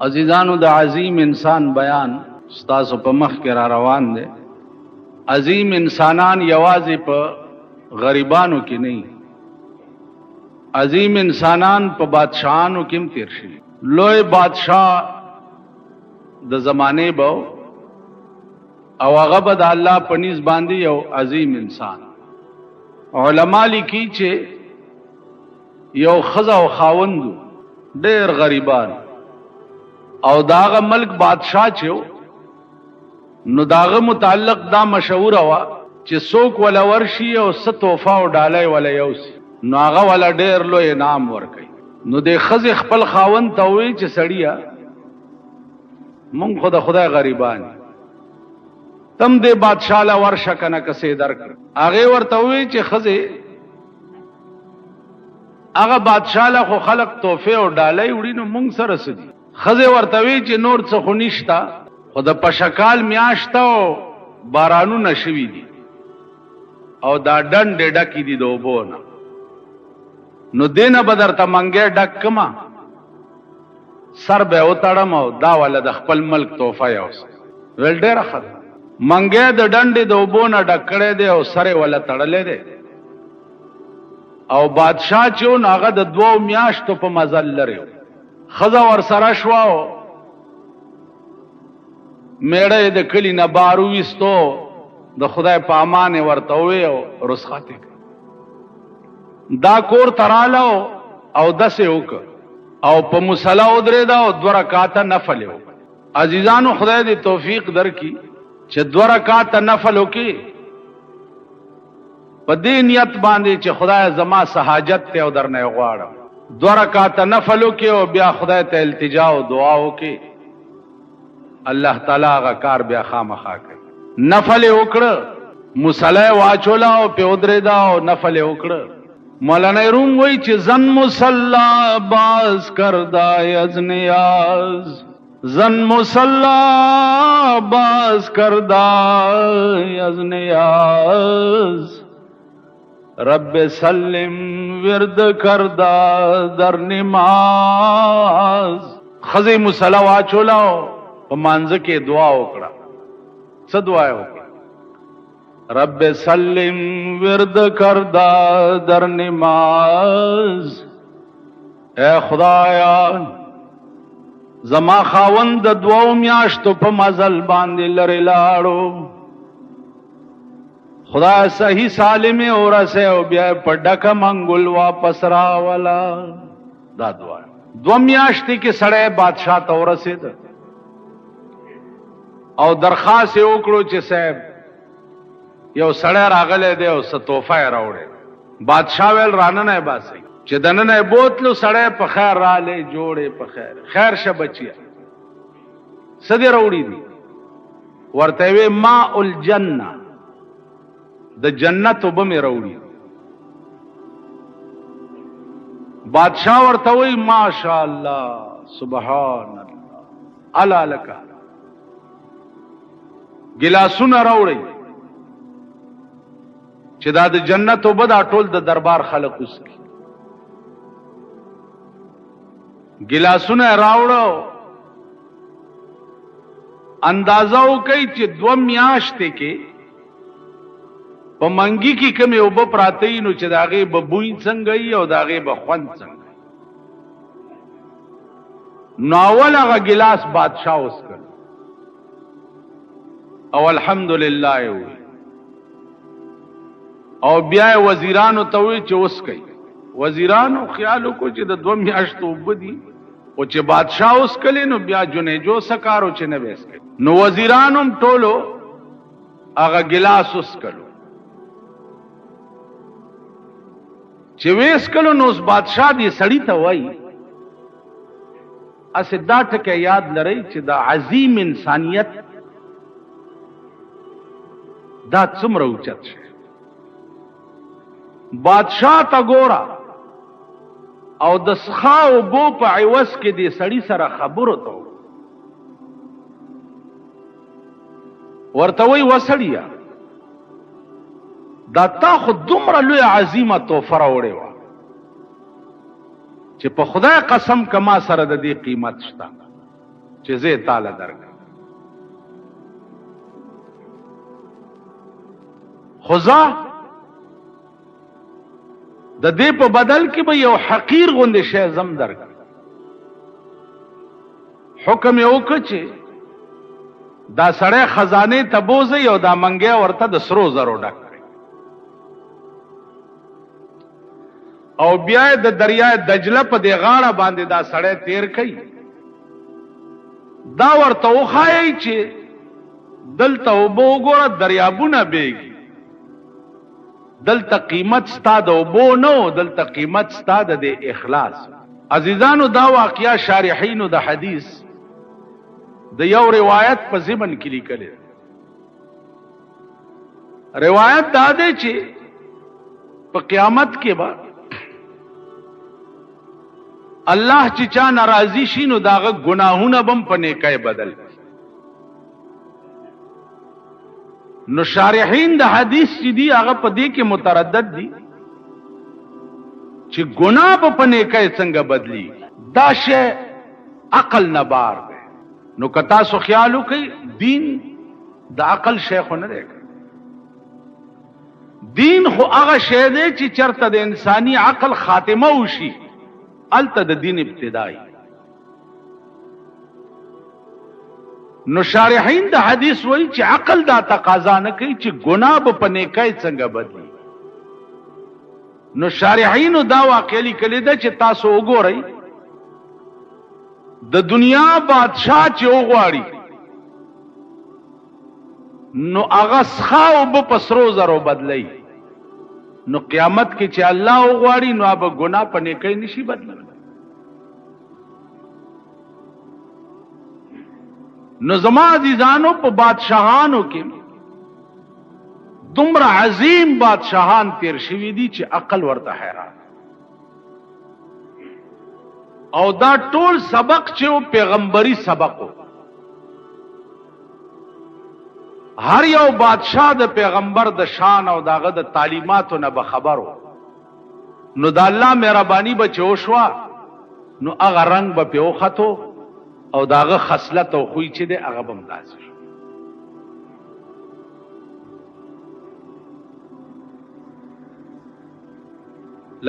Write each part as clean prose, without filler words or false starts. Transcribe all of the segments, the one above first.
अजीजानु द अजीम इंसान बयान स्तासो पे मख के रा रवान दे। अजीम इंसानान यवाजी पे गरीबानों की नहीं, अजीम इंसानान पे बादशाहानों किम तिरशी। लोए बादशाह द जमाने बो अवागबद अल्लाह पनीज बांधी यो अजीम इंसान। उलमा लिखी चे यो खजा व खावंदू डेर गरीबान और दाग मल्क बादशाह चो नु दाग मुताल्लक दा मशहूर हवा चे सोक वाला वर्षी और स तोहफा और डाले वाला यौसी नु आगा वाला डेर लो इनाम वर्कई। नु दे खज खपल खावन तवे चे सड़िया मुंग खुदा खुदा गरीबान तम दे बादशाह ला वर्षा कना कसे दर कर आगे वर तवे चे खजे आगा बादशाह ला खो खलक तोहफे और डाले उड़ी नु मुंग सरसदी खजे वर्तवी चे नोर खुनिश्ता खुद पशकाल म्याश्ता बारानू नशवी दी और दा डन डेडा की दी दो बोना नु देना बदरता मंगे डकमा सर बे उतड़म और दा वाला द खपल मल्क तोहफा यास वेल डेरा खत मंगे द डंडे दो बोना डकड़े दे और सरे वाला तड़ले दे और बादशाह चो नागा द दो म्याश तो प मजल लरे खजा वर सरशवाओ मेड़े द कली न बारूविस्तो द खुदाए पामाने वर्तवे और रुसखाते दा कोर तरालो और दसे उक और प मुसला उदरे दा और द्वरा काता नफल हो। अजीजानो खुदाए दी तौफीक दर की चे द्वरा काता नफल हो की पदे नियत बांधे चे खुदाए जमा सहाजत ते उदर ने गवाड़ा द्वारा काता नफलो के और ब्या खुदा ते इल्तिजाओ दुआओ के अल्लाह ताला का कार ब्या खाम खा कर नफले उकड़ मुसले वाचोला और पे उदरे दाओ नफले उकड़ मौलाना रूम वही चे जन मुसल्ला बाज करदा यजनियाज जन मुसल्ला बाज करदा यजनियाज रब्बे सल्लिम विरद करदा दर नमाज खजे मुसला वाचोलाओ और मांझ के दुआ उकड़ा स दुआ उकड़ा रब्बे सल्लिम विरद करदा दर नमाज। ए खुदाया जमा खावंद दुआ म्याश तो प मजल बांधे लरे लाड़ो खुदा सही साले में और से ब्या पड्डा का मंगुल वापस रावला दा दुआ दो म्याश्ती के सड़े बादशाह तौर से और दरखास्त ओकड़ो चे साहब यो सड़े रागले दे स तोहफा रावड़े बादशाह वेल रानन है बासी चिदन ने बोतलो सड़े पखैर राले जोड़े पखैर खैर श बचिया सदे रौड़ी दी वर्तेवे मा उल जन्ना द जन्नत उब में रौड़ी बादशाह वर्तवई माशा अल्लाह सुबहान अल्लाह अला लका गिलासु न रौड़ी चिदा द जन्नत उब दा टोल द दरबार खलक उसकी गिलासु न रावड़ो अंदाजाओ कई चे दो म्याश्ते के मंगी की कमी उब प्राते नु चे दागे बबुई संगई और दागे बखवन संग नावल आगा गिलास बादशाह उसकर और अल्हम्दुलिल्लाह हुई और ब्याह वजीरान तवे चे उसकई वजीरान ख्याल को चे दो म्याश तो उब दी वो चे बादशाह उसकले नु ब्याह जुने जो सकारो चे न बेस के नु वजीरान टोलो आगा गिलास उसकलो चिवेस कलो नो उस बादशाह दी सड़ी तवाई असे दाट के याद लरई चिदा अजीम इंसानियत दा चुमर उचत छे बादशाह तगोरा और दसखा बो पाइवस के दे सड़ी सरा खबर तो वर्तवई वसड़िया दाता खुद दुमरा लुय अजीमा तो फरावड़े वा चे प खुदा कसम कमा सर दी कीमत शता چې زه تعالی درکړم. خدا د دې په بدل کې به یو حقیر غوندې شی زم درکړم. حکم یې وکړ چې دا سړی خزانه ته بوځي او دا منګی ورته د سرو زرو ډک کړي او بیا د دریای دجله په دې غاړه باندې دا سړی تیر کړي. دا ورته وښایي چې دلته اوبه وګوره دریابونه بیږي، دلته قیمت ستا د اوبو نه و، دلته قیمت ستا د اخلاص. عزیزانو دا واقعیا شارحینو د حدیث د یو روایت په ضمن کې لیکلې. روایت دا دی چې په قیامت کې به الله چې چا ناراضي شي نو داغه ګناهونه بم په نیکۍ بدل. نو شارحین د حدیث چې دی هغه په دې کې متردد دي چې ګناه په نیکۍ څنګه بدلی. دا شی عقل نه بار دی. نو که تاسو خیال وکئ دین د عقل شی خو نه دی. دین خو هغه شی دی چې چرته د انساني عقل خاتمه وشي الته د دین ابتدائی. نو شارحین د حدیث وایي چې عقل دا تقاضا نه کوي چې ګناه په نیکۍ څنګه بدلی. نو شارحینو دا واقعي لیکلي ده چې تاسو وګورئ د دنیا بادشاہ چې وغواړي نو هغه څخه اوبه په سرو زرو بدلی. نو قیامت کې چې الله وغواړي نو هغه ګناه په نیکۍ نشي بدلی. نو زما عزیزانو په بادشاہانو کې دومره عظیم بادشاہان تیر شوي دي چې عقل ورته حیران. او دا ټول سبق چې او پیغمبري سبق و. هر یو بادشاہ د پیغمبر د شان او داغه د تعلیماتو نه به خبرو. نو د الله مهرباني به چوشوا نو هغه رنگ به پیو خطو او داغه خصلت او خوې چې دی هغه به مداسي شو.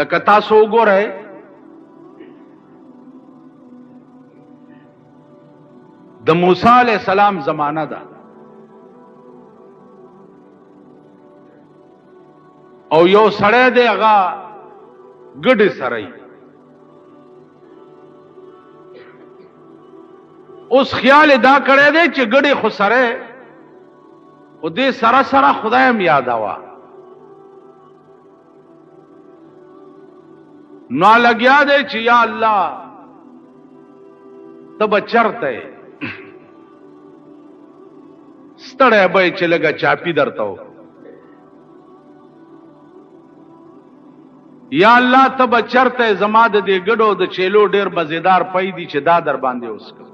لکه تاسو وګورئ د موسی علیہ السلام زمانہ ده او یو سړی دی هغه ګډې سړی. اوس خیال دا کړی دی چې ګډې خو سره او دې سره سره خدای هم یادوا. نو لګیا دی چې یا الله ته به چرته ستړی به چې لږه چاپی درته و. یا الله ته به چرته زما د دې ګډو د چیلو ډېر مزیدار پی دي چې دا در باندې اوس کړ.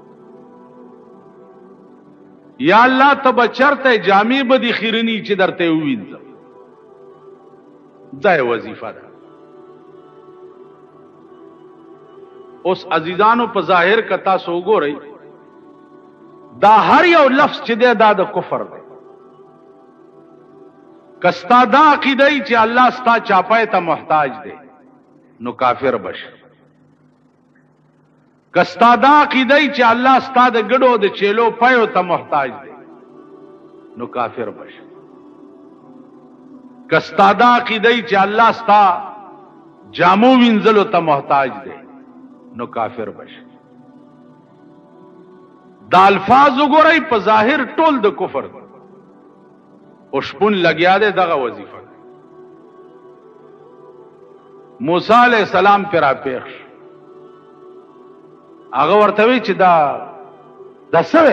یا الله ته به چرته جامې به دي خیرني چې درته ووینځم. دا وظیفه ده. اوس عزیزانو په ظاهر کتا سو وګورئ دا هر یو لفظ چې دی دا د کفر دی. کستا دا عقیده چې الله ستا چاپای ته محتاج دی نو کافر بش. کستا دا عقیده چې الله ستا د ګډو د چیلو پایو ته محتاج دی نو کافر بش. کستا دا عقیده چې الله ستا جامو وینځلو ته محتاج دی نو کافر بش. دا الفاظ وګورئ په ظاهر ټول د کفر او شپون لګیا دی دغه وظیفه. موسی علیہ السلام پر اپیخ هغه ورته وی چې دا څه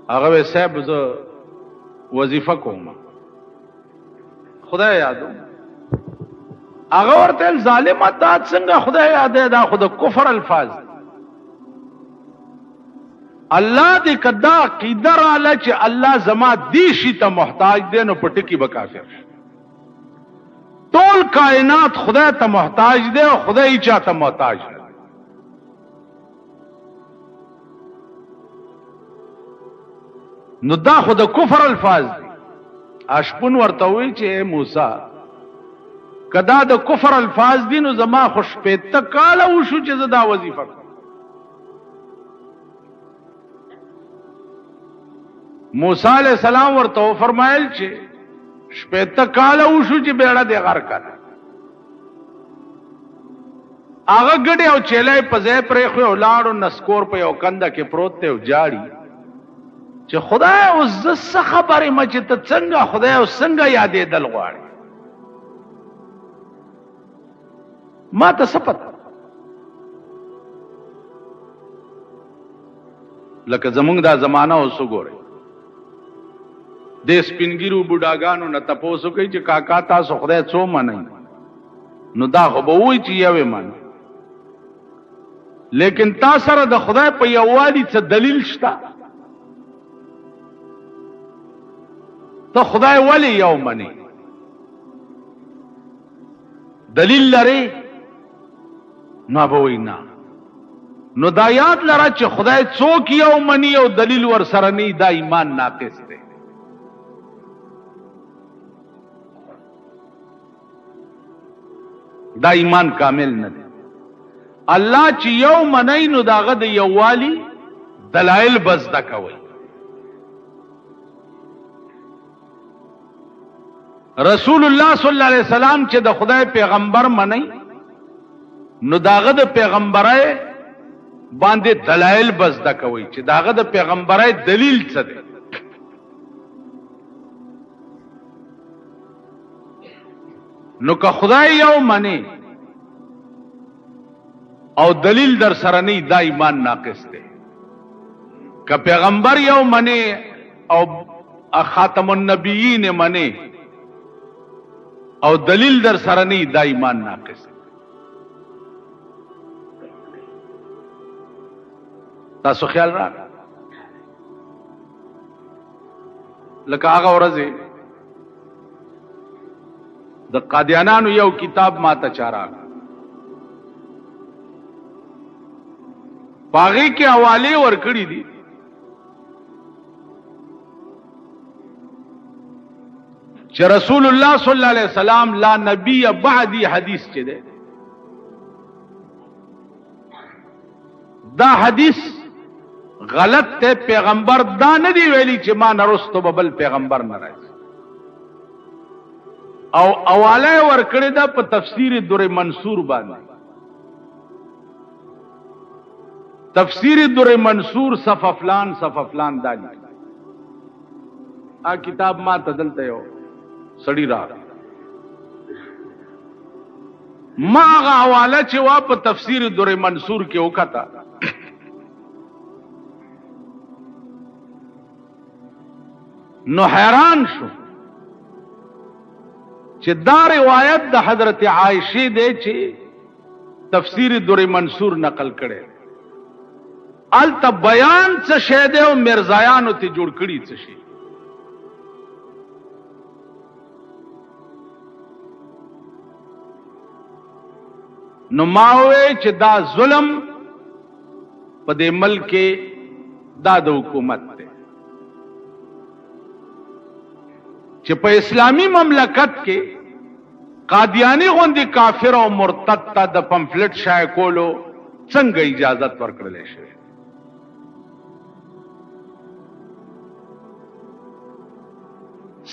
هغه وی صاحب زه وظیفه کوم خدای یادو. هغه ورته ظالم دا څنګه خدای یاد دا خود کفر الفاظ. الله دې کدا عقیده رااله چې الله زما دې شي ته محتاج دی نو پټکی به کافر. ټول کائنات خدای ته محتاج دی او خدای چا ته محتاج دی. نو دا خو د کفر الفاظ دي. اشپون ورته وی چې موسی کدا د کفر الفاظ دي نو زما خو شپېته کاله وشو چې زه دا وظیفه کوم. موسی علیہ السلام ورته فرمایل چې شپېته کاله وشو چې بیړه دې غر کړه. هغه ګډه او چیلې په ځای پرې خو ولاړو نسکور په یو کنده کې پروت ته جاړي چې خدای اوس زه څه خبرې مچ ته څنګه خدای او څنګه یادې دل غواړي ما ته څه پته. لکه زمونږ دا زمانہ اوس وګورئ د سپینګیرو بوډاګانو نه تپوسو کوي چې کاکا تاسو خدای څو منئ نو دا خو به وایي چې یوې منئ لیکن تا سره د خدای په یووالي څه دلیل شته؟ ته خدای ولی یو منی دلیل لري؟ نه به وایي نه. نو دا یاد لره چې خدای څوک یو منی او دلیل ور سره نه دا ایمان ناقص دی. دا ایمان کامل نه دی. الله چې یو منی نو داغه د یووالي دلایل بزده کوي. رسول الله صلی الله علیه وسلم چې د خدای پیغمبر منی نو داغه د پیغمبرای باندې دلایل بزده کوي چې داغه د پیغمبرای دلیل څه دی. نو که خدای یو منی او دلیل در سره نه دا ایمان ناقص دی. که پیغمبر یو منی او خاتم النبیین منی او دلیل در سره نه دا ایمان ناقص دی. تاسو خیال راغی لکه هغه ورځ د قادیانانو یو کتاب ما ته چارا باغی کې حواله ورکړي دي چې رسول الله صلی الله علیه وسلم لا نبی بعدی حدیث چي ده. دا حدیث غلط ته پیغمبر دا نه دی ویلي چې ما نرستو بل پیغمبر نه راځي. او اواله ورکړی دا په تفسیر در منصور باندې. تفسیر در منصور صف فلان دالی آ کتاب ما تدلته یو سړی را ما هغه حواله چې وا په تفسیر در منصور کې وکړه نو حیران شو چې دا روایت د حضرت عائشہ دی چې تفسیر در منصور نقل کړي. الته بیان څه شه دی او مرزایانو ته جوړ کړي څه شي. نو ما وې چې دا ظلم په دې ملک کې دا د حکومت دی چې په اسلامی مملکت کې قادیانی غوندي کافر او مرتد ته د پمفلټ شای کولو څنګه اجازت ورکړل شي.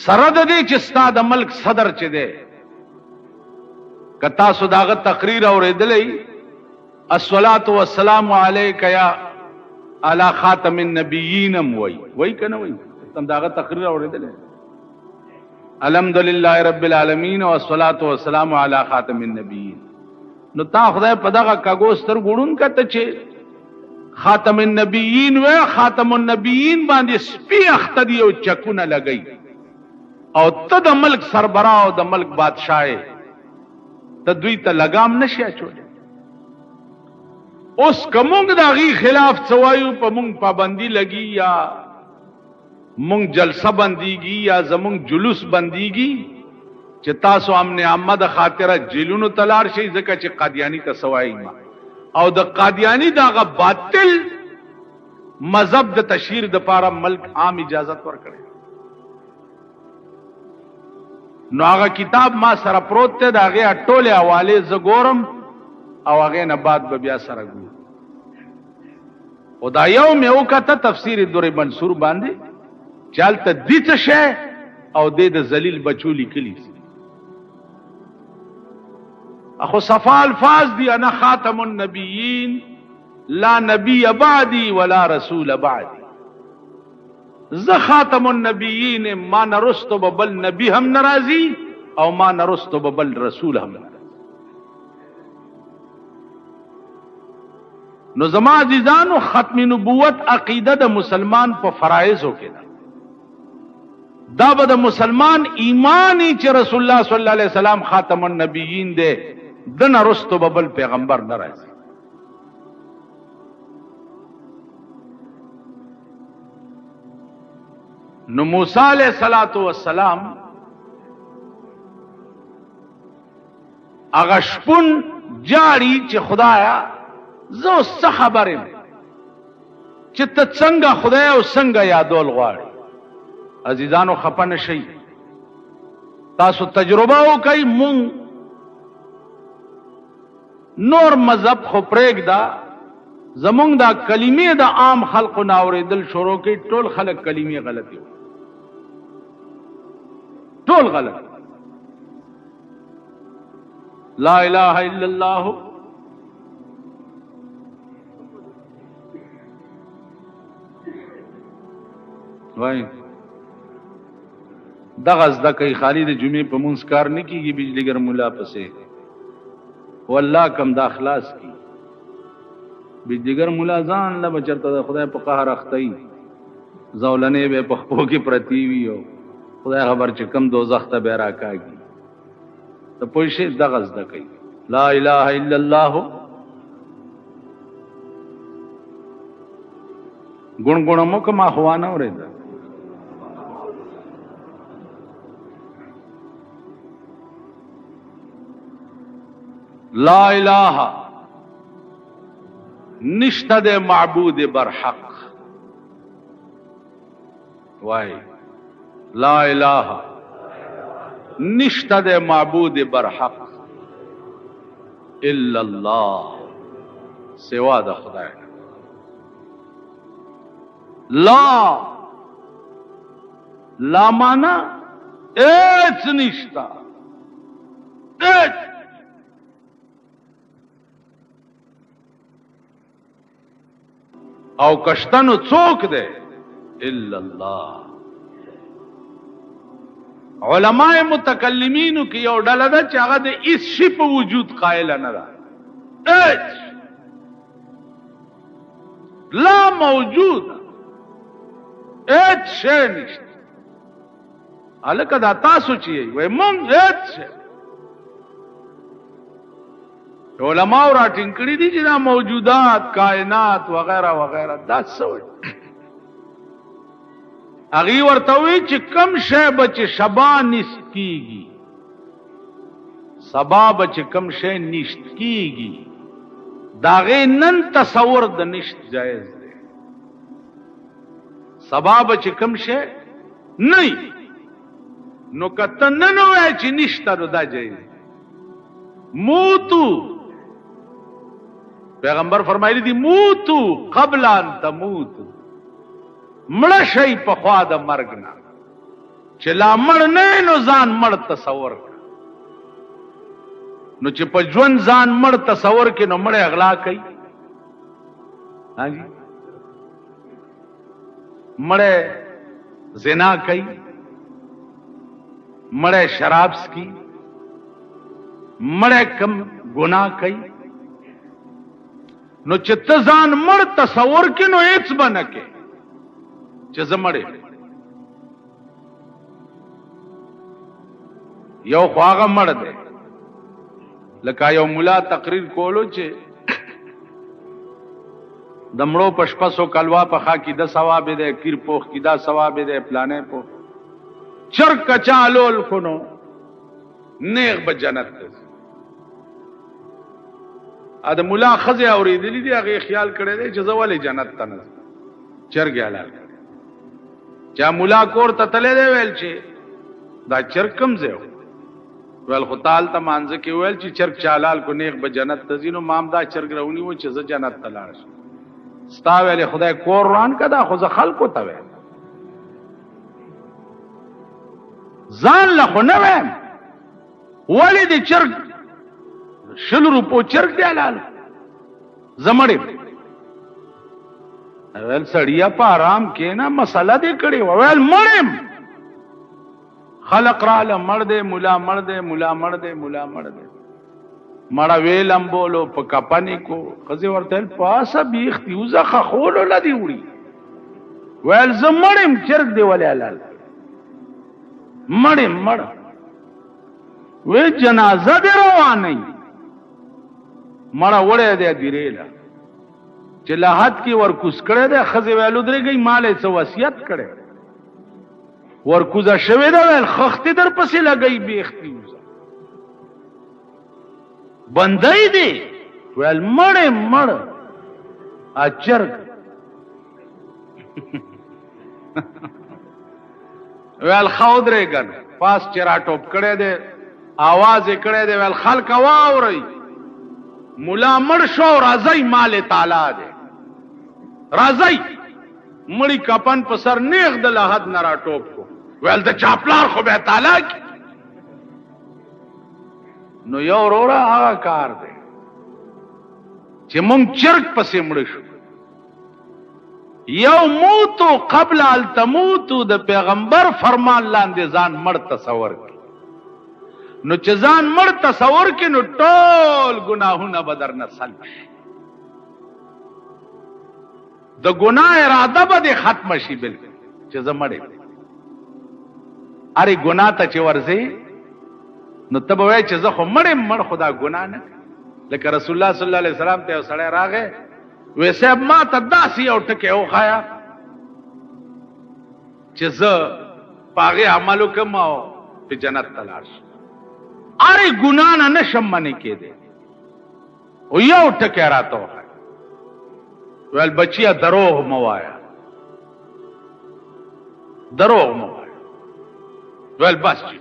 سره د دې چې ستا د ملک صدر چې دی کتا سو داغه تقریر اوریدلې الصلاۃ والسلام علیک یا علی خاتم النبیین وای کنه وای تم داغه تقریر اوریدلې الحمدللہ رب العالمین والصلاۃ والسلام علی خاتم النبیین. نو تا خدای په دغه کاغوستر ګړون کته چې خاتم النبیین و خاتم النبیین باندې سپی اختدی او چکونه لګی او ته د ملک سربراه او د ملک بادشاہ ته دوی ته لګام نشي اچول. اوس کومګ دغه خلاف څوایو په مونږ پابندی لګی یا مونږ جلسه بنديږي یا زمونږ جلوس بنديږي چې تاسو امن عامه خاطره جیلونو تلار شي ځکه چې قادیانی ته سوای ما او د قادیانی دغه باطل مذهب د تشهیر د پاره ملک عام اجازت ورکړي. نو هغه کتاب ما سره پروت ته، دا هغه ټوله حواله زګورم او هغه نه بعد به بیا سره ګورم. او دا یو مې وکړه تفسیر در منصور باندې چالت دي څه شی او د ذلیل بچو لیکلی اخو صفا الفاظ دی انا خاتم النبیین لا نبی بعدی ولا رسول بعدی. ز خاتم النبیین ما نرستو ببل نبی هم ناراضی او ما نرستو ببل رسول هم ناراضی. نو زما عزیزانو ختم نبوت عقیده د مسلمان په فرایضو کې ده. دا به د مسلمان ایمانی چې رسول الله صلی الله علیه وسلم خاتم النبیین دی، د نرستو ببل پیغمبر ناراضی. نو موسی علیہ الصلوۃ والسلام اغه شپون جاړي چې خدایا زه څه خبرم چې ته څنګه خدای او څنګه یادول غواړي. عزیزانو خپه نشئ، تاسو تجربه وکئ. مونږ نور مذهب خو پرېږده، زمونږ دا کلمې د عام خلقو نه اورېدل شروع کړي، ټول خلک کلمې غلطي، ټول غلط. لا اله الا الله وای دغه زده کوي خالی د جمعې په مونږ کار نه کیږي، بجلیګر مولا پسې والله کم دا خلاص کی. بجلیګر مولا ځان له بچرته د خدای په قهر اختی، زولنې به په خپو کې پرتی وي او خدای خبر چې کم دوزخ ته به راکاږي. ته پوه شئ دغه زده کوي لا اله الا الله ګونګونمو که ما خوا نه اورېده. لا الہ نشتہ دے معبود برحق. وائی لا الہ نشتہ دے معبود برحق الا اللہ سوا دا خدای. لا مانا ایچ نشتہ، ایچ او کشتنو څوک دے الا اللہ. علماء متکلمینو کی یو ډله ده چې هغه د هیڅ شي په وجود قائل نه ده. لا موجود، هیڅ شی نشته. هلکه دا تاسو چې وایي مونږ هیڅ شی، علماء را ټینګ کړي دي چې دا موجودات کائنات وغیرہ وغیرہ دا څه وایي. هغې ورته وایي چې کم شی به چې شبا نیست کیږي، سبا به چې کم شی نیشت کیږي، د هغې نن تصور د نشت جایز دی. سبا به چې کم شی نه نو که ته نن ووایې چې نشته نو دا جایز دی. موتو پیغمبر فرمایلی دی موتو قبل ان تموتو، مړه شئ په خوا د مرګ نه، چې لا مړ نه نو ځان مړ تصور کړه. نو چې په ژوند ځان مړ تصور کې نو مړ اغلا کوي، ها جی مړ زنا کوي، مړ شراب سکي، مړ کم ګناه کوي. نو چې ته ځان مړ تصور کې نو هیڅ به نه کې چې زه مړ یم. یو خو هغه مړ دی لکه یو ملا تقریر کولو چې د مړو په شپه سو کلوا پخا کې د ثواب دی، کیر پوخ کې دا ثواب دی، پلانې پوخ چرک چالول کونو نیغ به جنت دی. ا د مولا خزه اوریدلی دی، هغه خیال کړی دی چې زه ولې جنت ته نه ځم. چرګ حلال کړ. چا مولا کور ته تللی دی ویل چې دا چرګ کوم ځای و؟ ویل خو تال ته مانځه کې ویل چې چرګ چا حلال کو نیغ به جنت ته ځي. نو مام دا چرګ راونیو چې زه جنت ته لاړ شم. ستا ویلې خدای کور روان که دا خو زه خلکو ته ویم، ځان له خو نه ویم. ولې د چرګ 100 روپو چرګ دی حلال؟ زه مړ یم. ویل سړیا په آرام کېنه، مسله دې کړې وه. ویل مړ یم. خلق راله مړ دی، ملا مړ دی، ملا مړ دی، ملا مړ دی. مړه ویلم بولو په کپنې کو. ښځې ورته ویل پاسه بیخ دي وزه خخولو له دې وړي. ویل زه مړ یم، چرګ دی ولې حلال؟ مړ یم مړ. وی جنازه دې روانوي. مړه وړی دی دیرېله چې لحد کې ورکوز کړی دی. ښځې ویل ودرېږئ مال یې څه وصیت کړی ورکوزه شوې ده. ویل خښتې در پسې لګئ بیخ دي وزه بندی دی. ویل مړ یم مړ. چرګ ویل ښه ودرېږه نو. پاس چې راټوپ کړی دی آواز یې کړی دی. ویل خلکه واورئ ملا مړ شو، راځئ مال تعالی دی، راځئ. مړی کپن په سر نیغ د لحد نه راټوپ کو. ویل د چاپلار خو به تعالی کی. نو یو وروره هغه کار دی چې مونږ چرګ پسې مړه شو. یو موتو قبل ان تموتو د پیغمبر فرمان لاندې ځان مړ تصور کی. نو چې ځان مړ تصور کی نو ټول ګناهونه به درنه سلب شي. د ګناه اراده به دې ختمه شي بلکل چې زه مړ یم. ارې ګناه ته چې ورځې نو ته به وایې چې زه خو مړ یم، مړ خو دا ګناه نه. لکه رسول الله صلی الله علیه وسلم ته یو سړی راغی وی صاحب ما ته داسې یو ټکی وښایه چې زه په هغې عمل وکړم او په جنت ته لاړ شم. ارې ګناه نه نشم منې کېدی. او یو ټکی راته وښایه. ویل بچیا دروغ مه وایه، دروغ مه وایه. ویل بس چې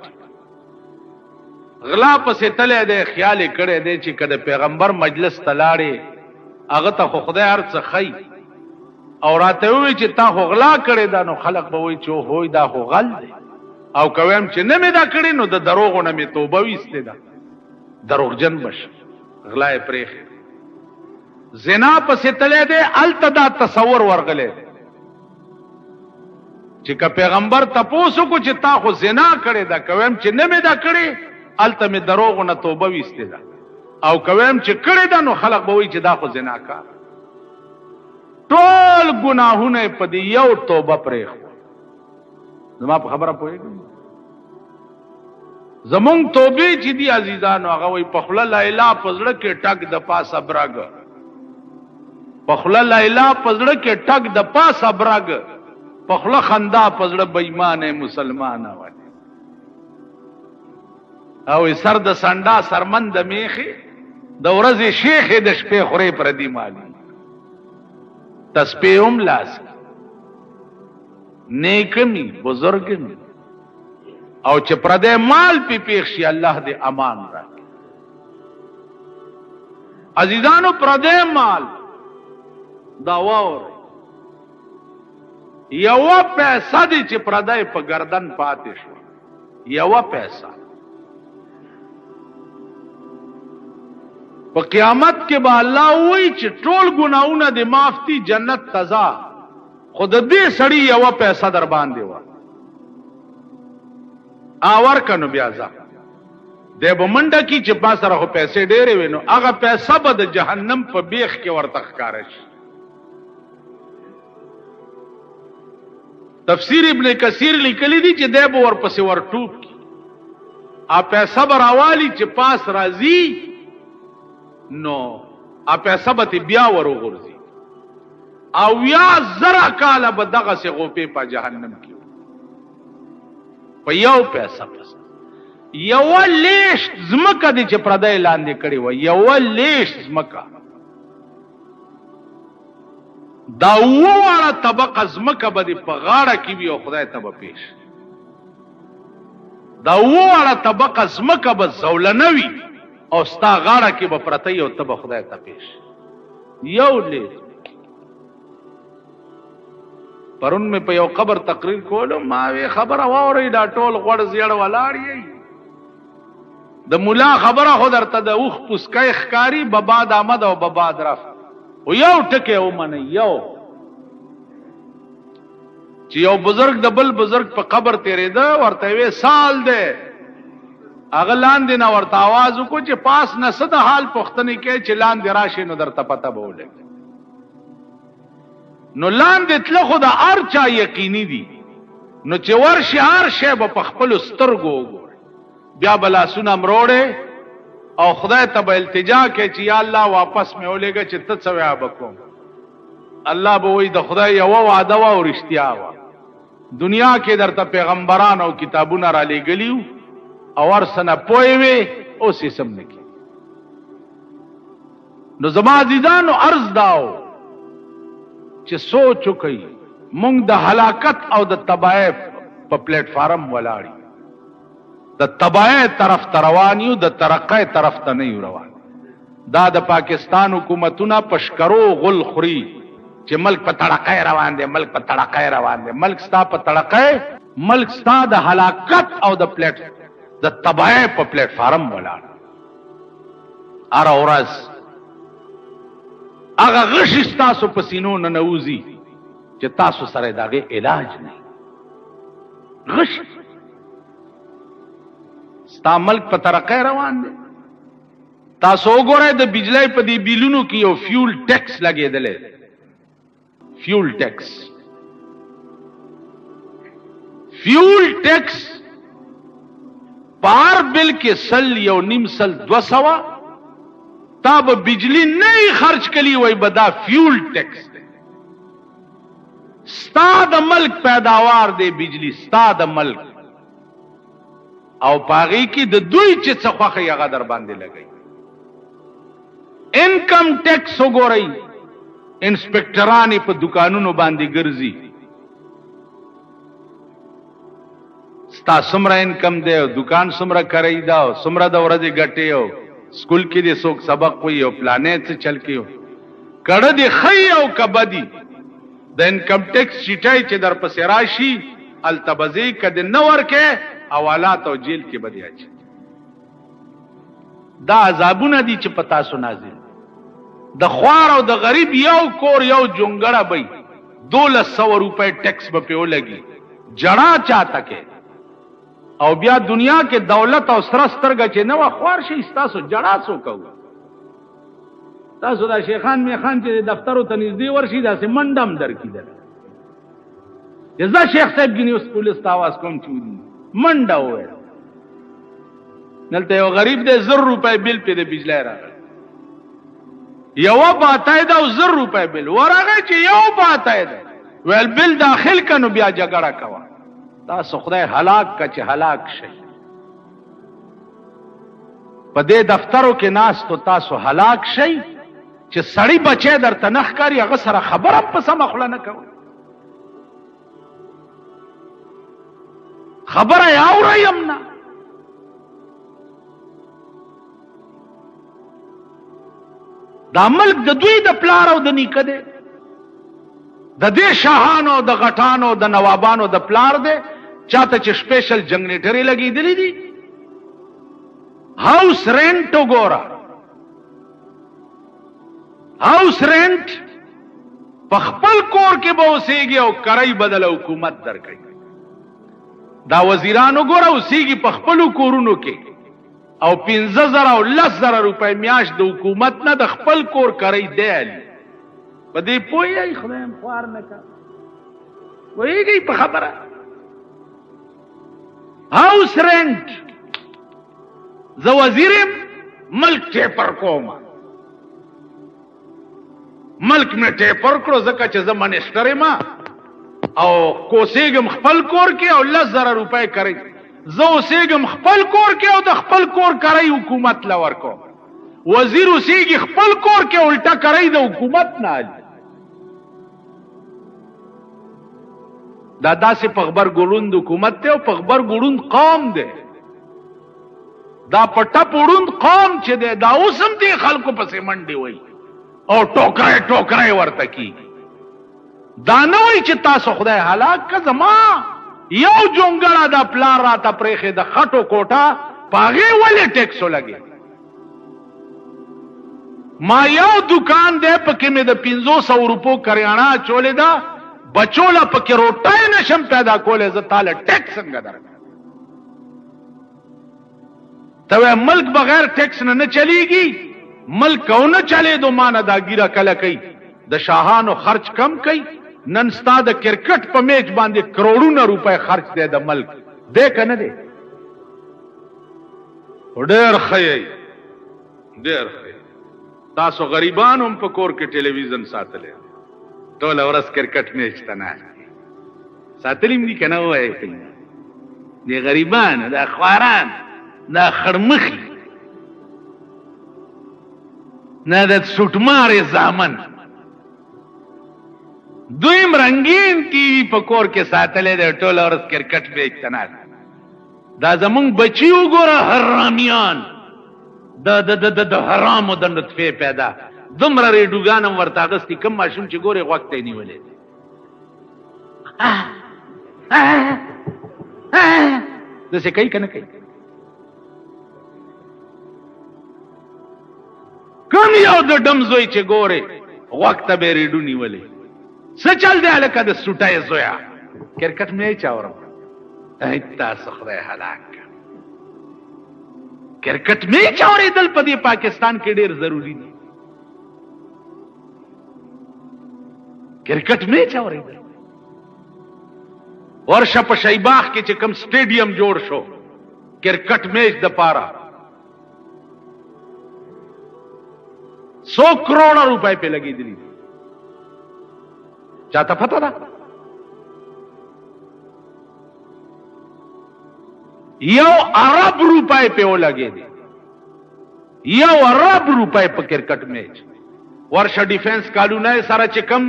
غلا پسې تلی دی، خیال یې کړی دی چې که د پیغمبر مجلس ته لاړې هغه ته خو خدای هر څه ښیي او راته ووایي چې تا خو غلا کړې ده، نو خلق به وایي چې هوی دا خو غل دی. او که ویم چې نه مې دا کړې نو د دروغو نه مې توبه ویستې ده، دروغجن بشم. غلا یې پرېښې. زنا پسې تلی دی، هلته دا تصور ورغلی دی چې که پیغمبر تپوس وکړو چې تا خو زنا کړې ده، که ویم چې نه مې دا کړې هلته مې دروغو نه توبه ویستې ده، او که ویم چې کړې ده نو خلق به وایي چې دا خو زناکار. ټول ګناهونه یې په دې یو توبه پرېښو. زما په خبره پوهېږئ؟ زمونږ توبې چې دي عزیزانو هغه وایي په خوله لا اله په زړه کې ټک د پاسه برګ، په خوله لا اله په زړه کې ټک د پاسه برګ، په خوله خندا په زړه بېایمانه مسلمانه وایي. او سر د سنډا سرمن د میخې د ورځې شیخې د شپې خورې پردي مالي تسبیح هم لاس نیکمی بزرگمی او چې پردی مال پی پیښ شي الله دې امان راکړي. عزیزانو پردی مال دا واورئ، یوه پیسه دی چې پردی په گردن پاتې شو، یوه پیسه په قیامت کې به الله وایي چې ټول ګناهونه دې معاف دي، جنت ته ځه، خو د دې سړي یوه پیسه در باندې وه ورکه نو بیا ځه. دی به منډه کي چې ما سره خو پیسې ډېرې وې، نو هغه پیسه به د جهنم په بیخ کې ورته ښکاره شي. تفسیر ابن کثیر لیکلی دي چې دی به ورپسې ورټوپ کي، پیسه به راوالي چې پاس راځي نو پیسه به بیا وروغورځي، او یا زره کاله به دغسې غوپې په جهنم کې په یو پیسه پس. یوه لیشت ځمکه دي چې پردی لاندې کړې وه، یوه لیشت ځمکه دا وواړه طبقه ځمکه به دې په غاړه کې وي او خدای ته به پیش. دا وواړه طبقه ځمکه به زولنه وي او ستا غاړه کې به پرته وي او ته به خدای ته پیش. یو لیز پرون مې په یو قبر تقریر کولو ما وی خبره واورئ دا ټول غوړ زیړ ولاړ یې د مولا خبره خو درته د اوښ پوسکی ښکاري بباد آمد او بباد رفت. او یو ټکی ومنئ یو چې یو بزرگ د بل بزرگ په قبر تیرېده ورته وی سال دی هغه لاندې نه ورته आवाज وکړو چې پاس نه څه د حال پوښتنې کوي چې لاندې راشي نو درته پته به ولګي. نو لاندې تله خو د هر چا یقیني دي نو چې ورشي هر شی به په خپلو سترګو وګوري بیا به لاسونه مروړې او خدای ته به التجا کوي چې یا الله واپس مې ولېږه چې ته څه ویا به کوم. الله به وایي د خدای یوه وعده وه او رښتیا وه. دنیا کې درته پیغمبران او کتابونه را لېږلي وو او هر څه نه پوه وې اوس یې سم نه کړي. نو زما عزیزانو عرض دا و چې سوچ وکړئ مونږ د هلاکت او د تباهۍ په پلیټ فارم ولاړ یو. د تباهۍ طرف ته روان یو د ترقۍ طرف ته نه یو روان. دا د پاکستان حکومتونه په شکرو غل خوري چې ملک په تړقۍ روان دی ملک په تړقۍ روان دی. ملک ستا په تړقۍ ملک ستا د هلاکت او د تباهۍ په پلیټ فارم ولاړ. هره ورځ هغه غشي ستاسو په سینو ننوځي چې تاسو سره د هغې علاج نه غش. ستا ملک په ترقۍ روان دی. تاسو وګورئ د بجلی په دې بیلونو کې یو فیول ټیکس لګېدلی دی. فیول ټیکس په هر بل کې 100 تا به بجلی نه خرچ کلی وای به دا فیول ټیکس دی. ستا د ملک پیداوار دی بجلی ستا د ملک او پاغي کې د دوی چې څه خوښه هغه در باندې لګي. انکم ټیکس وګورئ انسپکټرانی په دکانونو باندې ګرځي. ستا څومره انکم دی او دکان څومره کرای دا او څومره د ورځې ګټې او سکول کې دې څوک سبق وي او پلانې څه چل کېو کړه دې ښی او کبدي د انکم ټیکس شیټای چې در پسې راشي التبزی کده نه ورکه حوالات او جیل کې بدی اچي. دا عذابونه دي چې پتا سو نازل. د خوار او د غریب یو کور یو جونګړه بې 1200 روپے ټیکس به پیو لګي جړه چاته کې او بیا دنیا کې دولت او سره سترګه چې نو خوار شي تاسو جړه سو کوو. تاسو دا شیخان میخان چې دفترو ته نږدې ورشي دا سه منډم درکیدل. جزا شیخ صاحب ګنی اوس پولیس ته आवाज کوم چې منډه وای نلته یو غریب دې 0 روپے بل په دې بجلی راغی. یو باتای دا 0 روپے بل ورغه چې یو باتای دا ول بل داخل کنو بیا جګړه کوا. تاسو خدای هلاک کا چې هلاک شي. په دې دفترو کې ناس تو تاسو هلاک شي چې سړی بچي درته نخ کاری هغه سره خبره په سم خپل نه کوي. خبره اوریم نه. دا ملک د دوی د پلار او د نیکه دی. د دې شاهانو د غټانو د نوابانو د پلار دی. چاته چې سپیشل جنریټرې لګېدلې دي. هاوس رینټ وګوره. هاوس رینټ په خپل کور کې به اوسېږي او کرای بدل حکومت درکوي. دا وزیرانو ګوره اوسېږي په خپلو کورونو کې او 15,000 او 10,000 روپۍ میاشت د حکومت نه د خپل کور کرای دی علي. په دې پوهیږئ خدایم خوار نه کا پوهیږئ په خبره. هاوس رینټ زه وزیرم ملک ټیپر کوم. ملک مې ټیپر کړو ځکه چې زه منسټر یم او کوسېږم خپل کور کې او 10,000 روپۍ کرای. زه اوسېږم خپل کور کې او د خپل کور کرای حکومت له ورکوم. وزیر اوسېږي خپل کور کې الټا کرای د حکومت نه علي. دا داسې پخبر ګړوند حکومت دی او پخبر ګړوند قوم دی. دا پټپ وړوند قوم چې دی دا اوس هم دې خلکو پسې منډې وایي او ټوکرای ټوکرای ورته کېږي. دا نه وایي چې تاسو خدای هلاک که زما یو جونګړه دا پلار راته پرېښې د خټو کوټه په هغې ولې ټیکس ولګېد. ما یو دکان دی پکې مې د 500 روپو کریانه اچولې ده بچوله پکې روټۍ نشم پیدا کولی زه تاله ټیکس څنګه درکړم. ته وایې ملک بغیر ټیکس نه چلیږي. ملک او نه چلېدو ما نه دا ګیره کله کوي د شاهانو خرچ کم کوي. نن ستا د کرکټ په میچ باندې کروڑونه روپۍ خرچ دی د ملک دی که نه دی؟ ډېر ښه یې ډېر ښه. تاسو غریبان هم په کور کې ټلویزیون ساتلی ټوله ورځ کرکټ میچ ته ناست ساتلی هم دي که نه؟ ووایئ د غریبان دا خواران دا خړمخي نه د سوټمارې زامن دویم رنگین ټي وي په کور کې ساتلی دی ټوله ورځ کرکټ میچ ته ناست. دا زمونږ بچي وګوره حرامیان د حرامو د نطفې پیدا دومره ریډوګان هم ورته اغستي کوم ماشوم چې ګورې غوږ ته یې نیولې داسې کوي که نه کوي؟ کوم یو د ډم زوی چې ګورې غوږ ته به یې ریډو نیولې څه چل دی هلکه د سوټۍ زویه کرکټ میچ اورم. تاسو خدای هلاک کرکټ میچ اورېدل په دې پاکستان کې ډېر ضروري دي. کرکټ میچ اورېدل ورشه په شیباغ کې چې کوم سټیډیم جوړ شو کرکټ میچ د پاره 100 کروڑ روپے پہ لګېدلي دي. چاته پته ده؟ یو ارب روپے پہ ولګېدي 1 ارب روپے په کرکټ میچ. ورشه ډیفنس کالونه سره چې کم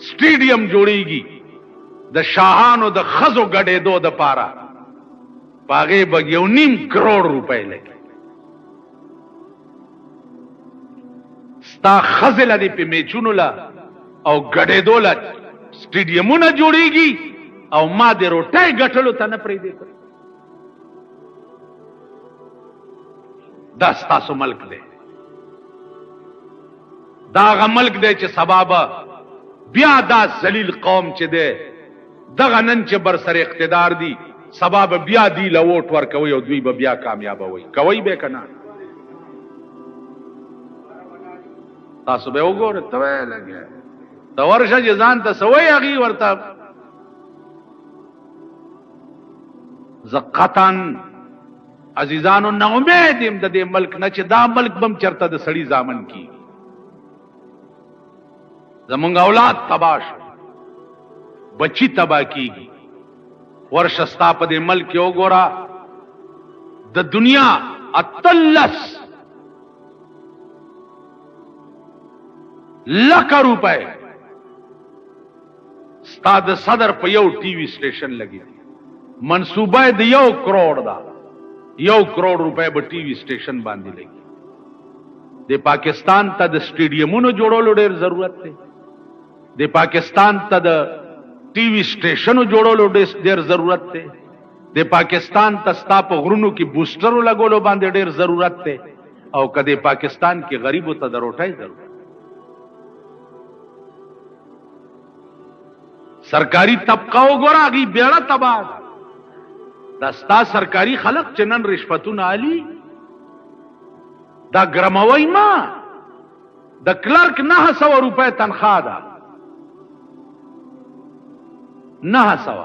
سټیډیم جوړیږي د شاهانو د خزو ګډېدو د پاره پاغې به 1.5 کروڑ روپے لګي. ستا خزې له دې په میچونو له او ګډېدو له سټیډیمونه جوړیږي او ما د روټۍ ګټلو ته نه پرېږدي. دا ستاسو ملک دی. دا هغه ملک دی چې سبا به بیا دا ذلیل قوم چې دی دغه نن چې بر سر اقتدار دی سبا به بیا دی له ووټ ورکوي او دوی به بیا کامیابوي. کوئ به که نه؟ تاسو به وګورئ ته وایې لګیا ته ورشه چې ځان ته څه وایي هغې ورته زه قطعا عزیزانو نه امید یم د دې ملک نه چې دا ملک بم چرته د سړي زامن کیږي. زمونږ اولاد تباه شو بچی تباه کیږي. ورشه ستا په دې ملک کې وګوره د دنیا 18 لکه روپے ستا د صدر په یو ټي وي سټیشن لګي منصوبه د 1 کروڑ دا 1 کروڑ روپے به ټي وي سټیشن باندې لګي. د پاکستان ته د سټیډیمونو جوړولو ډېر ضرورت دی. د پاکستان ته د ټي وي سټیشنو جوړولو ډېر ضرورت دی. د پاکستان ته ستا په غرونو کې بوسټرو لګولو باندې ډېر ضرورت دی. او که د پاکستان کې غریبو ته د روټۍ ضرورت. سرکاری طبقه وګوره هغې بیړه تباه ده. دا ستا سرکاری خلق چې نن رشوتونه علي دا ګرموئ ما د کلرک 900 روپے تنخواه ده 900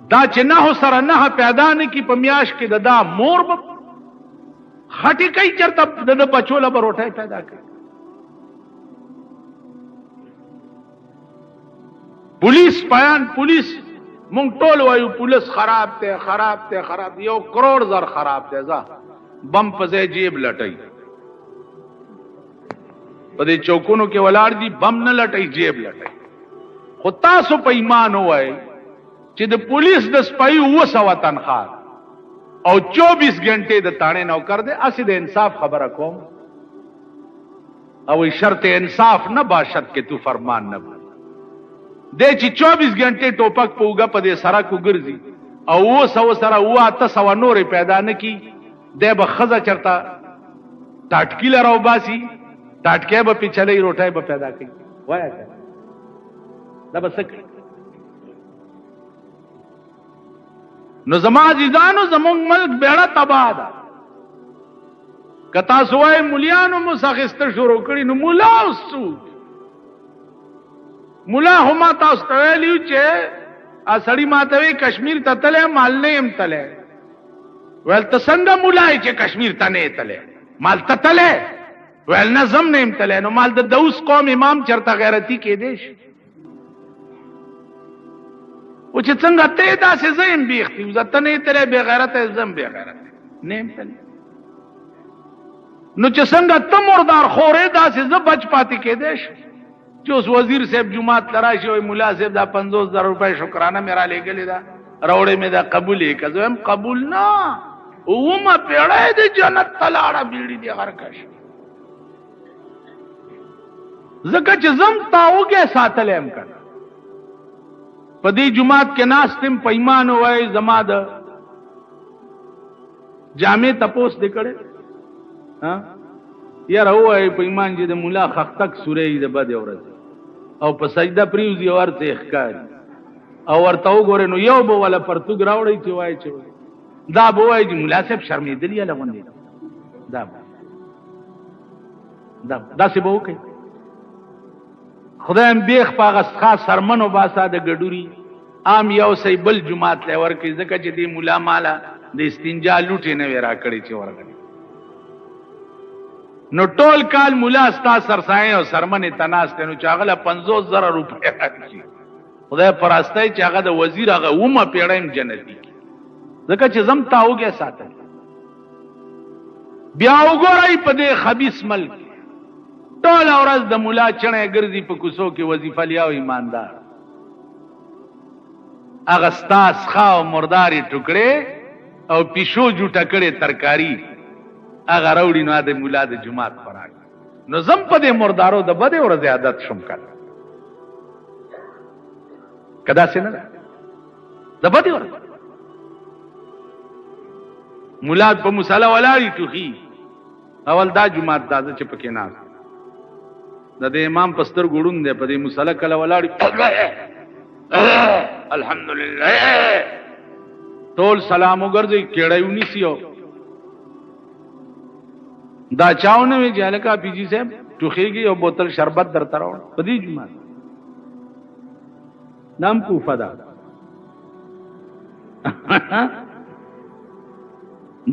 دا چې 9 سره 9 پیدا نه کی په میاش کې دا مور به خټی کوي چرته د بچوله به روټۍ پیدا کوي. پولیس پایان پولیس مونږ ټول وایو پولیس خراب دی خراب دی خراب دی. 1 کروڑ زر خراب دی. ځه بم په ځای جیب لټئ په دې چوکونو کې ولاړ دي بم نه لټئ جیب لټئ. خو تاسو په ایمان ووایئ چې د پولیس د سپایي 200 تنخواه او 24 غنټې د تاڼې نوکر دی. اسی د انصاف خبره کوم او شرط انصاف نه باشد که تو فرمان نه دی چې 24 غنټې ټوپک په اوږه په دې سړک وګرځي او 200 سره 800 نورې پیدا نه کی دی به ښځه چرته ټاټکي له راوباسي ټاټکی به پې چلی روټۍ به پیدا کوي. وایه که دا به څه کوي؟ نو زما عزیزانو زمونږ ملک بیړه تباه ده. که تاسو وایئ مولیانو مو اخیسته شروع کړي نو مولا اوس څوک؟ مولا خو ما تاسو ته ویلي وو چې سړي ما ته وایي کشمیر ته تلی مال نه یم تلی. ویل ته څنګه مولا یې چې کشمیر ته نه یې تلی؟ مال ته تلی؟ ویل نه زم نه یم تلی. نو مال د دوس قوم امام چرته غیرتي کېدی شي؟ او چې څنګه ته یې داسې زه یم بیختی وزه ته نه یې تلی بې غیرته زم بې غیرته نه یم تلی. نو چې څنګه ته مردار خورې داسې زه بچ پاتې کېدی شم چې اوس وزیر صاحب جماعت ته راشي وایي ملا صاحب دا 50,000 روپۍ شکرانه مې را لېږلې ده راوړې مې دا قبول یې که زه وایم قبول نه 9مه پېړۍ د جنت ته لاړه بیړي دې غرکش ځکه چې زم تاوږی ساتلی یم که نه په دې جماعت کې ناست یم په ایمان ووایي زما د جامې تپوس دې کړی یاره ووایي په ایمان چې د ملا خختک سوری د بدې ورځې او په سجده پریوزي او هر څه یې ښکاري او ورته وګورئ نو یو به وله پرتوګ راوړئ چې وایي چې دا به وایي چې ملا صاحب شرمېدلي یله غوندې داسې به وکړئ. خدایم بیخ په هغه خاص سرمن وباسه د ګډوري عام یو صحیح بل جماعت لی ورکړي ځکه چې دې ملا ماله د استنجا لوټې نه وې راکړې چې ورغلې نو ټول کال ملا ستا سرسایې او سرمنې ته ناست دی نو چې هغه له 50,000 روپۍ راکړي خدای په راستۍ چې هغه د وزیر هغه 9مه پېړۍ هم جنتي کړي ځکه چې زم تاوږی ساتل. بیا وګورئ په دې خبیث ملک ټوله ورځ د ملا چڼی ګرځي په کوڅو کې وظیفه لیا او ایماندار هغه ستا سخا او مردارې ټوکړې او پیشو جوټه کړې ترکاري هغه راوړي نو د ملا د جماعت خوراک نو زم په دې مردارو د بدې ورځې عادت شم کړه که داسې نه ده د بدې ورځ ملا په مصله ولاړي ټوخي اول دا جماعت دا چې پکې ناست د دې امام په سترګو ړوند دی په دې مصله کله ولاړي الحمدلله ټول سلام وګرځي کېړی ونیسي دا چاونه وی جالکا پیجی صاحب ټوخیږي او بوتل شربت درته راوړ په دې جمعه نام کوفه دا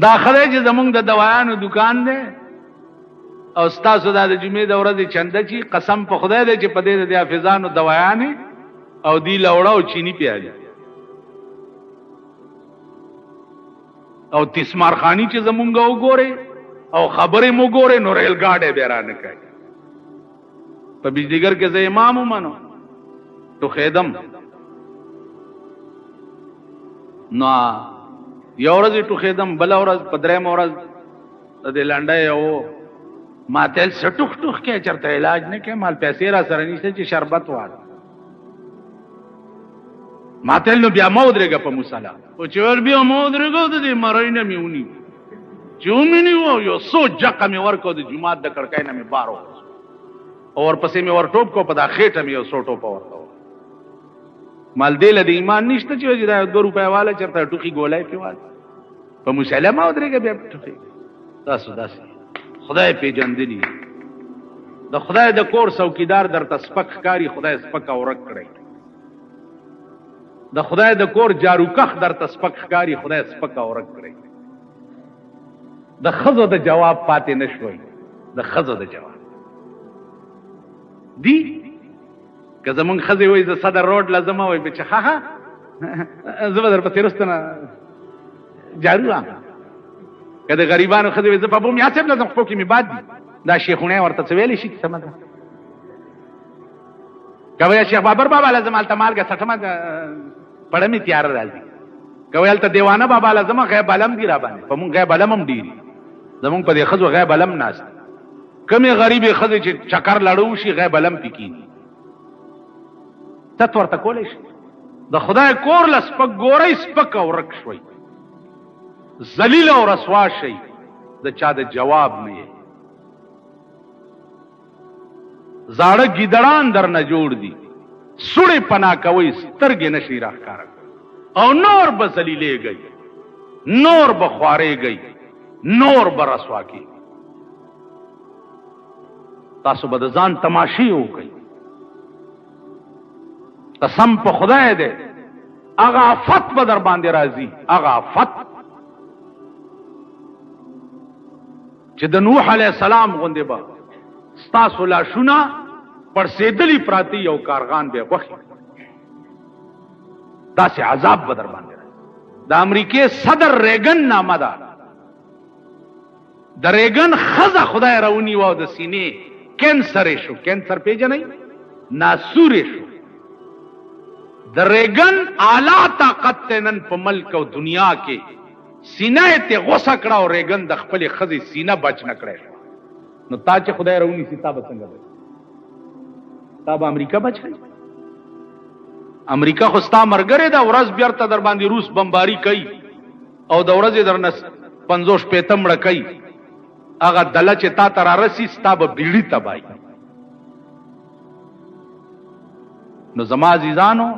دا خدای چې زمونږ د دوايانو دکان دی او ستاسو دا د جمعې د ورځې چنده چی قسم په خدای دی چې په دې د حافظانو دوايانې او دی لوړه او چینی پیالي او تسمارخانی چې زمونږ وګوره او خبرې مو ګوره نو ریل گاډي به را نه کوي په بجلیګر کې زه امام ومنو تو خیدم نو یو ورځ ټو خیدم بل ورځ په درېم ورځ د لنډه او ماتل سټوخ ټوخ کې چرته علاج نه کې مال پیسې را سره نشته چې شربت وار ماتل نو بیا مو درګه په مصلا او چې ور بیا مو درګه د دې مرینه میونی چومینی وو یو سو جقه می ورکو د جمعات د کړکای نه می بارو اور پسې می ور ټوپ کو په دا خېټه می یو سو ټوپ ورته مال دې له ایمان نشته چې دا 2 روپیا والا چرته ټوخي ګولای پیوال په مصلا ما درګه بیا ټوخي تاسو داسې خدای پیجندلی د خدای د کور څوکیدار در تسپک کاری خدای سپک اورک کړی د خدای د کور جاروکخ در تسپک کاری خدای سپک اورک کړی د خزو د جواب پاتې نشوي د خزو د جواب دی که زمون خزي وای ز صدر روډ لازم وای بچ ها ها زبر په تیرستنه جارو کده غریبانو خزي ز په بوم یاسب لازم خو کې می باد دا شیخونه ورته ویلې شي سمه ده کوي شیخ بابر بابا لازم الته مالګه سټمه پړه می تیار راځي کویل ته دیوانه بابا لازم غیب علم دی را باندې په مونږ غیب علم هم ډیری زمونږ په دې خزو غیب علم ناس کمه غریبې خزې چې چکر لړو شي غیب علم پکې ته ورته کولې شي د خدای کور لسپک ګورې سپک او رک شوي ذلیل او رسوا شي د چا د جواب نه زاړه ګیدړان در نه جوړ دي سړې پنا کوي سترګې نشي راښکاره او نور به ذلیلې گئی نور به خوارې گئی نور به رسوا کی تاسو به د ځان تماشې وکړئ قسم په خدای دی هغه آفت به در باندې راځي هغه آفت چې د نوح علیه السلام غوندې به ستاسو لاشونه پړسېدلي پراته یو کارغان به غوښي داسې عذاب به در باندې راځي د امریکې صدر ریګن نامه ده د ریګن ښځه خدای راونیوه او د سینې کینسر یې شو کینسر پیژنئ ناسورې شو د ریګن اعلی طاقت ته نن په ملک او دنیا کې سینه یې ته غوسه کړه او ریګن د خپلې ښځې سینه بچ نه کړی نو تا چې خدای راونیسي تا به څنګه بچ تا به امریکا بچ کړي امریکا خو ستا ملګری ده ورځ بیرته در باندې روس بمباري کوي او د ورځې در نه 50 شپېته مړه کوي هغه دله چې تا ته رارسي ستا به بیړي تباهي نو زما عزیزانو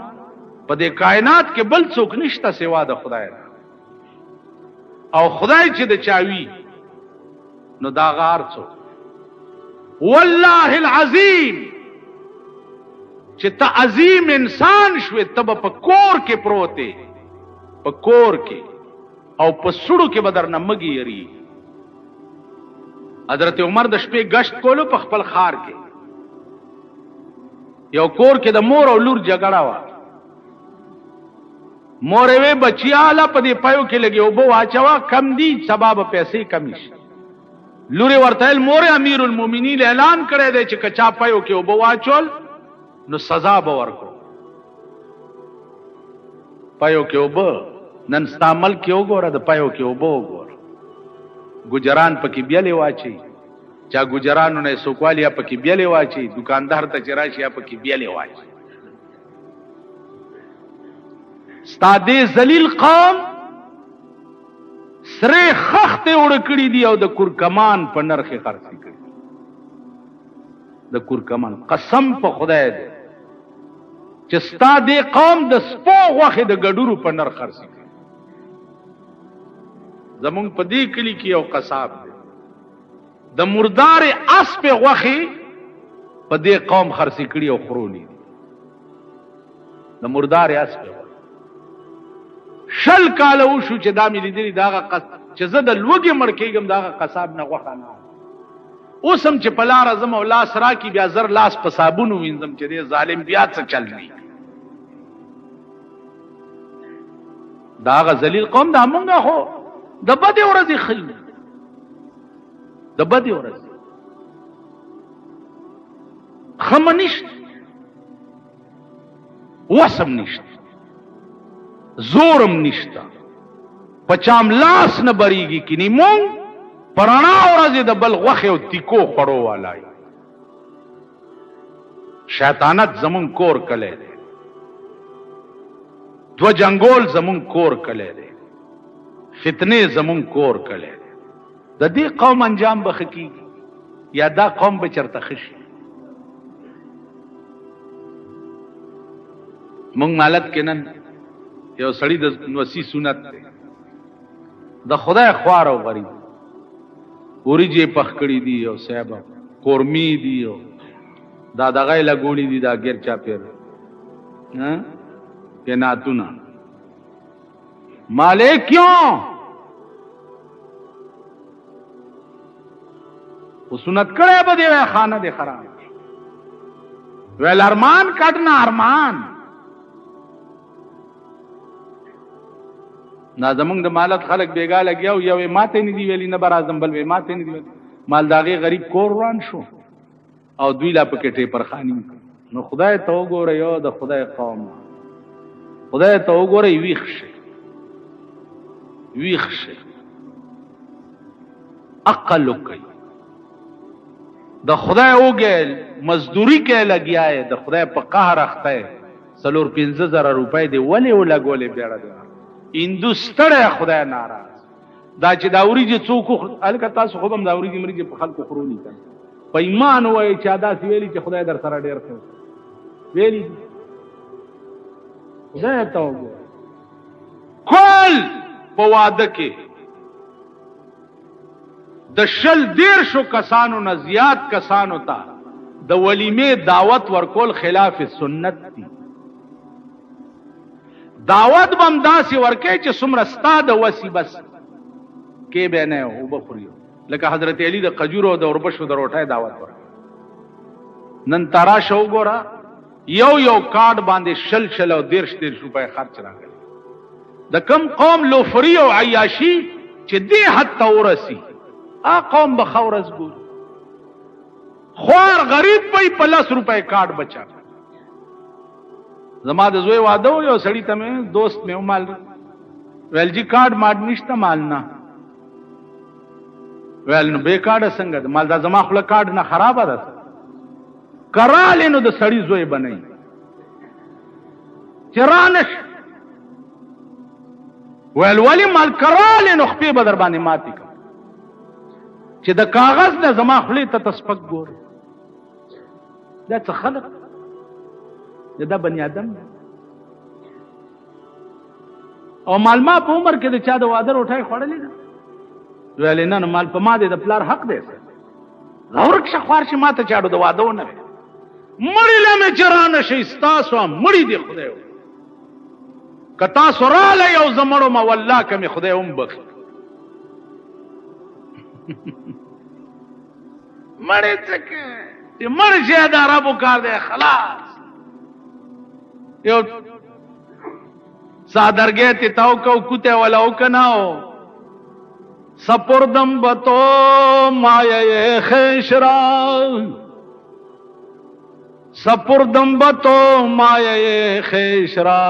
په دې کائنات کې بل څوک نشته سوا د خدای او خدای چې د چاوي نو دا غار څوک والله العظیم چې ته عظیم انسان شوې ته په کور کې پروته په کور کې او په سړو کې بدر نه مګي یری حضرت عمر د شپې گشت کولو په خپل خار کې یو کور کې د مور او لور جګړه وا مورې وې بچیاله په دې پایو کې لګي او بو واچوا کم دي سبب پیسې کمی شي لوري ورته مور امیر المؤمنین اعلان کړی دی چې کچا پایو کې او بو واچول نو سزا به ورکو پایو کې او بو نن استعمال کې وګوره د پایو کې او بو وګوره ګجران پکې بیلې واچي چا ګجرانو نه سوکوالیا پکې بیلې واچي دکاندار ته چراشیا پکې بیلې واچي ستاده ذلیل قوم سره خخته وړ کړی دی او د کورکمان په نرخه خرڅ کړي د کورکمان قسم په خدای دی چې ستاده قوم د سپو غوخه د ګډورو په نرخ خرڅ کړي زمون په دې کلی کې یو قصاب دی د مردار اسب غوخه په دې قوم خرڅ کړي او خورونی د مردار اسب شل کاله وشو چې دا مې لیدلې داغه چې زه د لوګي مړ کېږم داغه قصاب نه غوښه نه اوس هم چې په لار اعظم او لاس راکې بیا زر لاس په صابونو وینځم چې دې ظالم بیا څه چل دی داغه ذلیل قوم دا مونږه خو د بدې ورځې خل د بدې ورځې خمنشت وسم نشت زورم نشتا پچام لاس نه بریږي کینی مونږ پرانا ورځې د بل غوخه او تیکو خړو والای شیطانت زمون کور کله دي دو جنگول زمون کور کله دي فتنه زمون کور کله دي د دې قوم انجام بخکی یا دا قوم به چرته خشي مونږ مالت کینن یو سړی د وسی سنت دی د خدای خوار او غریب اوریجه پخ کړی دی او صاحب قرمی دی او دا دغه لګوړی دی دا غیر چا پیر ها کې ناتونا مالک کیوں او سنت کړه به دی خانه دی خراب ویل ارمان کټنا ارمان نا زمونږ د مالت خلک بیګا لګیاو یو ماته نه دی ویلی نه بر اعظم بل وی ماته نه دی ویلی مالداغي غریب کور روان شو او دوی لا پکې ټې پر خانی نو خدای ته وګوره یو د خدای قوم خدای ته وګورئ ویښ شي ویښ شي عقل وکړئ د خدای وګل مزدوری کې لګیا ہے د خدای په قهر اخته ہے 4-5,000 روپۍ دی ولې ولګولې بیړه دی هندوستړی خدای ناراض دا چې دا وریجې څوک الکه تاسو خو هم دا وریجې مریجې په خلکو خورونی کړه په ایمان وایي چې ادا سی ویلي چې خدای در سره ډېر ښه ویلي خدای ته وګوره کل په واده کې د 100 کسانو نه زیات کسانو ته د ولیمې دعوت ورکول خلاف سنت دي دعوت بم داسې ورکې چې څومره ستا د وسی بس کې به نه او بخوري لکه حضرت علی د قجورو د اوربشو د روټای دعوت ورکړ نن ترا شو ګورا یو کارت باندې شل او 1.5 روپۍ خرچ راغلی د کم قوم لوفری او عیاشی چې دې حد ته ورسی قوم به خورز ګور خوار غریب په 10 روپۍ کارت بچا زما د زوی واده یو سړی ته مې دوست مې مال ویل جی کارت ماډ نشته مال نه ویل نو به کارت څنګه مال دا زما خپل کارت نه خراب ده کراله نو د سړی زوی بنئ چرانش ویل ولی مال کراله نو خپې بدر باندې ماتي چې د کاغذ نه زما خپل ته تسپک ګور دا څه خلق دا بنی آدم او مال ما په عمر کې د چا د واده روټای خوړلې ده ویل نه مال په ما د پلار حق دی راورک شخوار چې ما ته چاړو د واده ونه مړی لمه چرانه شي تاسو مړی دی خدای کتا سراله یو زمړو ما والله کمه خدای هم بخ مړی څکه چې مړ شه دا ربو کار دی خلاص یو سادرګه ته تاو کو کوته ولا او کناو سپردم بتو مایه خشرا سپردم بتو مایه خشرا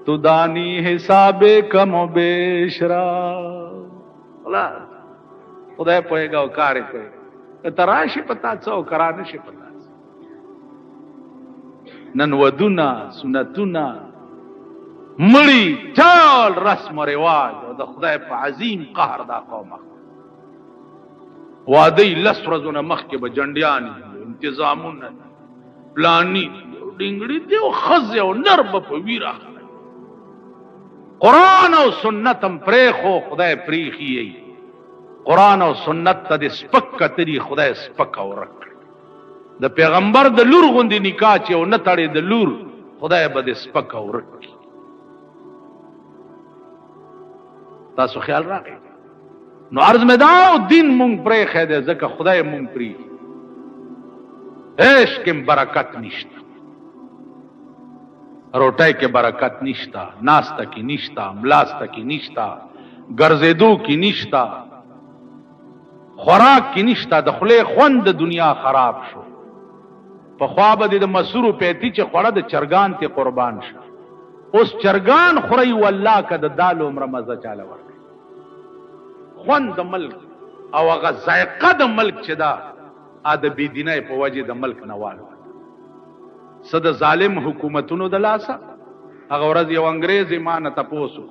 تو دانی حساب کم و بیشرا خلاص خدای پوهیږي او کار کوي تراشی پتا څو کرانه شي پتا نن ودونا سنتونا مړی ټول رسم و رواج او د خدای په عظیم قهر دا قوم وادي لسرزونه مخکې به جنډیان انتظامونه پلانی ډنګړي دی او خزه او نرب په ویرا قران او سنتم پرې خو خدای پریخي قران او سنت ته سپک کتري خدای سپک او رک د پیغمبر د لور غوندي نکاح چې او نه تړي د لور خدای به د سپک او رک تاسو خیال راغی نو عرض مې دا او دین مونږ پرې خېده ځکه خدای مونږ پرې عشق کې برکت نشته روټای کې برکت نشتا ناستا کې نشتا ملاستا کې نشتا ګرځېدو کې نشتا خوراک کې نشتا د خله خوند د دنیا خراب شو په خواب د مسرو پیتی چې خوړه د چرګان ته قربان شه اوس چرګان خوري والله کده دالو عمر مزه چاله ورکړي خوند د ملک او هغه ذائقه د ملک چې دا ادب دینه په وجه د ملک نواله صد ظالم حکومتونو د لاسه هغه ورځ یو انګريز ایمان ته پوسو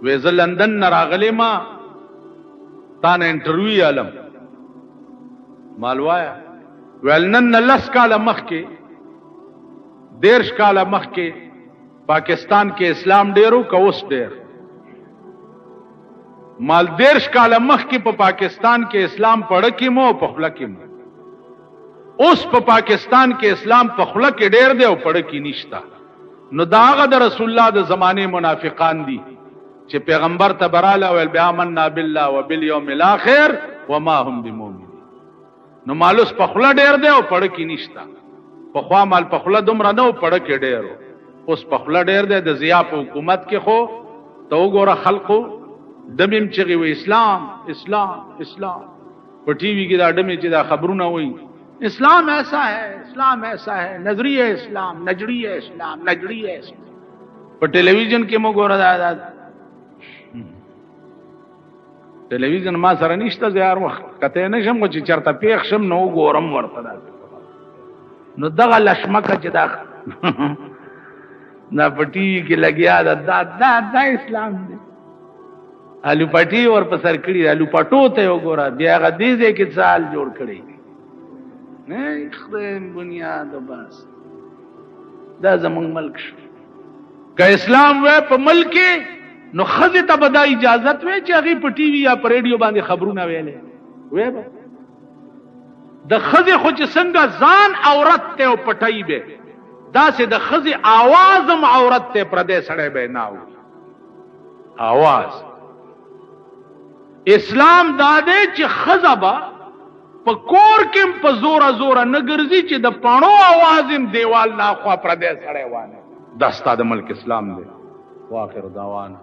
وې ز لندن نه راغلی ما تا نه انټرویو علم مالوایا ولنن لس کاله مخکې 13 کاله مخکې پاکستان کې اسلام ډیرو کوس ډیر مال 13 کاله مخکې په پاکستان کې اسلام پړه کې مو په خپل کې مو اوس په پاکستان کې اسلام په خپل کې ډیر دی او پړه کې نشتا نو داغه د رسول الله د زمانه منافقان دي چې پیغمبر ته براله او بیامنا بالله وبالیوم الاخر وما هم بمؤمنین نو مالوس په خپل ډیر دی او پړه کې نشتا په خوا مال په خپل دومره نو پړه کې ډیرو اوس په خپل ډیر دی د ضیا په حکومت کې خو تو ګوره خلقو دمیم چې وی اسلام اسلام اسلام په ټي وي کې دا دمه چې دا خبرونه وای اسلام ایسا ہے، اسلام ایسا ہے، نظریہ اسلام، نجریہ اسلام، نجریہ اسلام. په ټلویزیون کې مو ګوره دا ټلویزیون ما سره نشته زه هر وخت کته نشم چې چرته پیښ شم نو ګورم ورته دا نو دغه لشمکه چې دا نا پټي کې لګیا دا اسلام دی. الو پټي ور په سر کړی الو پټو ته وګوره بیا غدیزه کې سال جوړ کړی نه خدای بنیاد بس دا زمونږ ملک شو. که اسلام وې په ملک نو خزه ته بدا اجازت وې چې هغه په ټي وي یا په ریډیو باندې خبرونه ویلې وې د خزه خو چې څنګه ځان عورت ته او پټای به دا سه د خزه आवाज هم عورت ته پردې سړې به ناو आवाज. اسلام دا دې چې خزه با په کور کې په زور نه ګرځي چې د پانو आवाज هم دیوال لا خوا پردې سړې وانه. دا ستاسو د ملک اسلام دی. واخر دعوانا